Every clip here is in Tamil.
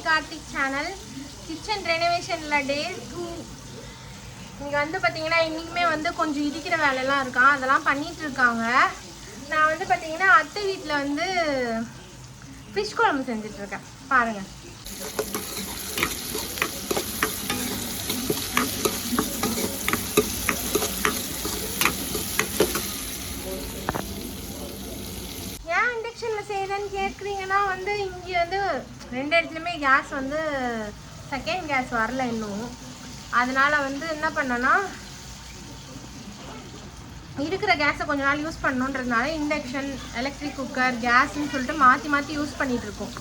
கார்த்திக் சேனல். கிச்சன் ரெனோவேஷனில் டே 2. இங்கே வந்து பார்த்தீங்கன்னா இன்றைக்குமே வந்து கொஞ்சம் இடிக்கிற வேலைலாம் இருக்கான், அதெல்லாம் பண்ணிகிட்டு இருக்காங்க. நான் வந்து பார்த்தீங்கன்னா அத்தை வீட்டில் வந்து ஃபிஷ் குழம்பு செஞ்சிட்ருக்கேன், பாருங்கள். ஏன் இண்டக்ஷனில் செய்கிறேன்னு கேட்குறீங்கன்னா வந்து இங்கே வந்து 2 இடத்துலையுமே கேஸ் வந்து செகண்ட் கேஸ் வரல இன்னும். அதனால் வந்து என்ன பண்ணேன்னா இருக்கிற கேஸை கொஞ்ச நாள் யூஸ் பண்ணணுன்றதுனால இண்டக்ஷன், எலக்ட்ரிக் குக்கர், கேஸ்ன்னு சொல்லிட்டு மாற்றி மாற்றி யூஸ் பண்ணிகிட்ருக்கோம்.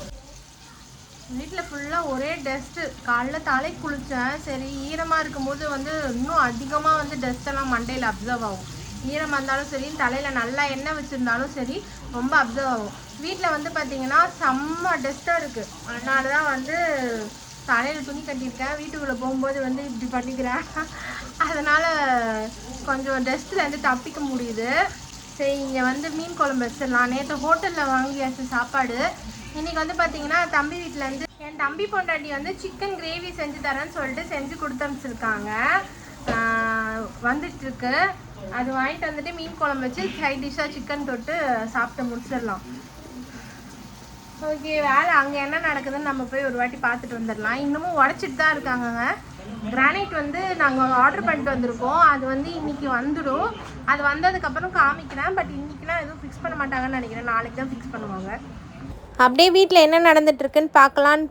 வீட்டில் ஃபுல்லாக ஒரே டஸ்ட்டு. காலைல தலை குளித்தேன், சரி ஈரமாக இருக்கும்போது வந்து இன்னும் அதிகமாக வந்து டஸ்ட்டெல்லாம் மண்டையில் அப்சர்வ் ஆகும். ஈரமாக இருந்தாலும் சரி, தலையில் நல்லா எண்ணெய் வச்சுருந்தாலும் சரி ரொம்ப அப்சர்வ் ஆகும். வீட்டில் வந்து பார்த்திங்கன்னா செம்ம டஸ்ட்டாக இருக்குது. அதனால தான் வந்து தலையில் துணி கட்டியிருக்கேன். வீட்டுக்குள்ளே போகும்போது வந்து இப்படி பண்ணிக்கிறேன். அதனால் கொஞ்சம் டஸ்ட்லேருந்து தப்பிக்க முடியுது. சரி, இங்கே வந்து மீன் குழம்பு வச்சிடலாம். நேற்று ஹோட்டலில் வாங்கியாச்சு சாப்பாடு. இன்றைக்கி வந்து பார்த்திங்கன்னா தம்பி வீட்டிலேருந்து என் தம்பி பொண்டாட்டி வந்து சிக்கன் கிரேவி செஞ்சு தரேன்னு சொல்லிட்டு செஞ்சு கொடுத்து அனுப்பிச்சிருக்காங்க. வந்துட்டுருக்கு. அது வாங்கிட்டு வந்துட்டு மீன் குழம்பு வச்சு சைட் டிஷ்ஷாக சிக்கன் தொட்டு சாப்பிட்டு முடிச்சிடலாம். ஓகே, வேலை அங்கே என்ன நடக்குதுன்னு நம்ம போய் ஒரு வாட்டி பார்த்துட்டு வந்துடலாம். இன்னமும் உடச்சிட்டு தான் இருக்காங்கங்க. கிரானைட் வந்து நாங்கள் ஆர்டர் பண்ணிட்டு வந்திருக்கோம். அது வந்து இன்றைக்கி வந்துடும். அது வந்ததுக்கப்புறம் காமிக்கிறேன். பட் இன்றைக்கிலாம் எதுவும் ஃபிக்ஸ் பண்ண மாட்டாங்கன்னு நினைக்கிறேன். நாளைக்கு தான் ஃபிக்ஸ் பண்ணுவாங்க. அப்படியே வீட்டில் என்ன நடந்துட்டுருக்குன்னு பார்க்கலான்னு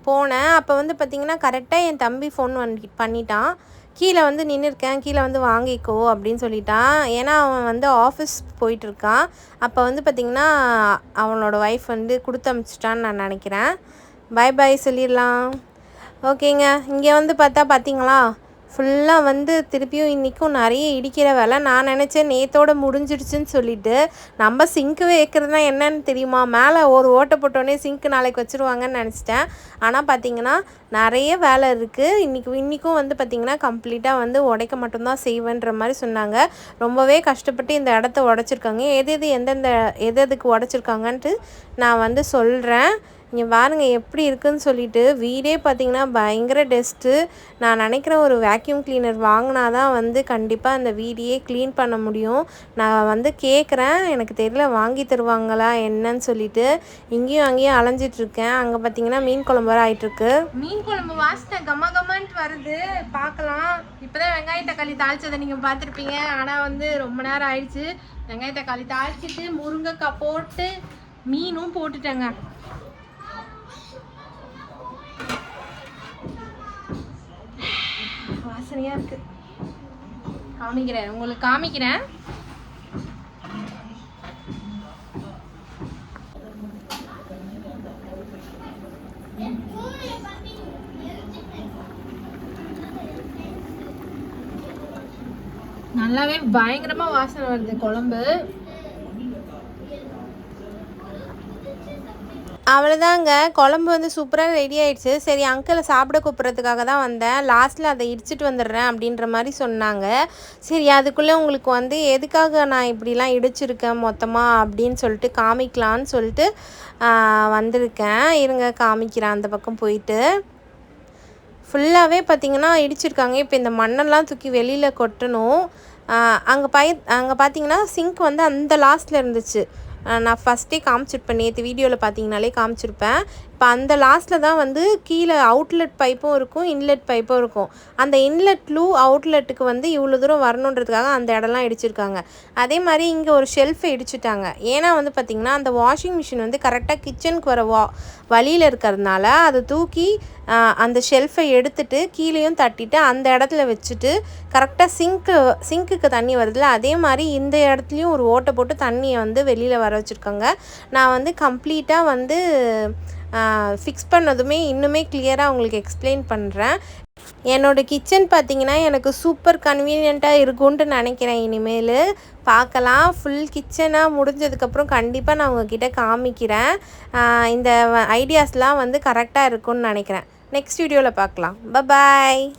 போனேன். அப்போ வந்து பார்த்திங்கன்னா கரெக்டாக என் தம்பி ஃபோன் பண்ணிட்டான். கீழே வந்து நின்றுருக்கேன், கீழே வந்து வாங்கிக்கோ அப்படின்னு சொல்லிட்டான். ஏன்னா அவன் வந்து ஆஃபீஸ் போயிட்டுருக்கான். அப்போ வந்து பார்த்திங்கன்னா அவனோட ஒய்ஃப் வந்து கொடுத்து அனுப்பிச்சிட்டான்னு நான் நினைக்கிறேன். பை பை சொல்லிடலாம். ஓகேங்க, இங்கே வந்து பார்த்தீங்களா ஃபுல்லாக வந்து திருப்பியும் இன்றைக்கும் நிறைய இடிக்கிற வேலை. நான் நினச்சேன் நேற்றோட முடிஞ்சிடுச்சுன்னு சொல்லிவிட்டு. நம்ம சிங்க்கு வைக்கிறதுனா என்னன்னு தெரியுமா, மேலே ஒரு ஓட்டை போட்டோடனே சிங்க்கு நாளைக்கு வச்சுருவாங்கன்னு நினச்சிட்டேன். ஆனால் பார்த்திங்கன்னா நிறைய வேலை இருக்குது. இன்றைக்கும் வந்து பார்த்திங்கன்னா கம்ப்ளீட்டாக வந்து உடைக்க மட்டும்தான் செய்வேன்ற மாதிரி சொன்னாங்க. ரொம்பவே கஷ்டப்பட்டு இந்த இடத்த உடச்சிருக்காங்க. எதுக்கு உடச்சிருக்காங்கன்ட்டு நான் வந்து சொல்கிறேன். இங்கே பாருங்க எப்படி இருக்குதுன்னு சொல்லிட்டு. வீடே பார்த்திங்கன்னா பயங்கர டஸ்ட்டு. நான் நினைக்கிறேன் ஒரு வேக்யூம் கிளீனர் வாங்கினா தான் வந்து கண்டிப்பாக அந்த வீடையே க்ளீன் பண்ண முடியும். நான் வந்து கேட்குறேன், எனக்கு தெரியல வாங்கி தருவாங்களா என்னன்னு சொல்லிட்டு. இங்கேயும் அங்கேயும் அலைஞ்சிட்ருக்கேன். அங்கே பார்த்திங்கன்னா மீன் குழம்பு வர ஆகிட்டுருக்கு. மீன் குழம்பு வாசனை கமகமான்ட்டு வருது, பார்க்கலாம். இப்போ தான் வெங்காய தக்காளி தாளிச்சதை நீங்கள் பார்த்துருப்பீங்க. ஆனால் வந்து ரொம்ப நேரம் ஆயிடுச்சு. வெங்காய தக்காளி தாளிச்சிட்டு முருங்கைக்காய் போட்டு மீனும் போட்டுட்டேங்க. வாசனையாக இருக்குது. உங்களுக்கு காமிக்கிறேன். நல்லாவே பயங்கரமாக வாசனை வருது குழம்பு. அவ்வளோதாங்க, குழம்பு வந்து சூப்பராக ரெடி ஆகிடுச்சு. சரி, அங்கிளை சாப்பிட கூப்பிட்றதுக்காக தான் வந்தேன். லாஸ்ட்டில் அதை இடிச்சிட்டு வந்துடுறேன் அப்படின்ற மாதிரி சொன்னாங்க. சரி, அதுக்குள்ளே உங்களுக்கு வந்து எதுக்காக நான் இப்படிலாம் இடிச்சிருக்கேன் மொத்தமாக அப்படின்னு சொல்லிட்டு காமிக்கலான்னு சொல்லிட்டு வந்திருக்கேன். இருங்க காமிக்கிறேன். அந்த பக்கம் போயிட்டு ஃபுல்லாகவே பார்த்திங்கன்னா இடிச்சிருக்காங்க. இப்போ இந்த மண்ணெல்லாம் தூக்கி வெளியில் கொட்டணும். அங்கே பார்த்திங்கன்னா சிங்க் வந்து அந்த லாஸ்ட்டில் இருந்துச்சு. நான் ஃபஸ்ட்டே காமிச்சிருப்பேன், நேற்று வீடியோவில் பார்த்தீங்கனாலே காமிச்சிருப்பேன். இப்போ அந்த லாஸ்ட்டில் தான் வந்து கீழே அவுட்லெட் பைப்பும் இருக்கும், இன்லெட் பைப்பும் இருக்கும். அந்த இன்லெட்லூ அவுட்லெட்டுக்கு வந்து இவ்வளோ தூரம் வரணுன்றதுக்காக அந்த இடம்லாம் இடிச்சிருக்காங்க. அதே மாதிரி இங்கே ஒரு ஷெல்ஃபை இடிச்சிட்டாங்க. ஏன்னா வந்து பார்த்திங்கன்னா அந்த வாஷிங் மிஷின் வந்து கரெக்டாக கிச்சனுக்கு வர வழியில் இருக்கிறதுனால அதை தூக்கி அந்த ஷெல்ஃபை எடுத்துட்டு கீழேயும் தட்டிட்டு அந்த இடத்துல வச்சுட்டு கரெக்டாக சிங்க்குக்கு தண்ணி வருதுல்ல, அதே மாதிரி இந்த இடத்துலையும் ஒரு ஓட்டை போட்டு தண்ணியை வந்து வெளியில் வர வச்சுருக்காங்க. நான் வந்து கம்ப்ளீட்டாக வந்து ஃபிக்ஸ் பண்ணதுமே இன்னுமே கிளியராக உங்களுக்கு எக்ஸ்பிளைன் பண்ணுறேன். என்னோடய கிச்சன் பார்த்திங்கன்னா எனக்கு சூப்பர் கன்வீனியண்ட்டாக இருக்கும்ன்ட்டு நினைக்கிறேன். இனிமேல் பார்க்கலாம். ஃபுல் கிச்சனாக முடிஞ்சதுக்கப்புறம் கண்டிப்பாக நான் உங்ககிட்ட காமிக்கிறேன். இந்த ஐடியாஸ்லாம் வந்து கரெக்டாக இருக்கும்னு நினைக்கிறேன். நெக்ஸ்ட் வீடியோவில் பார்க்கலாம். பாய்.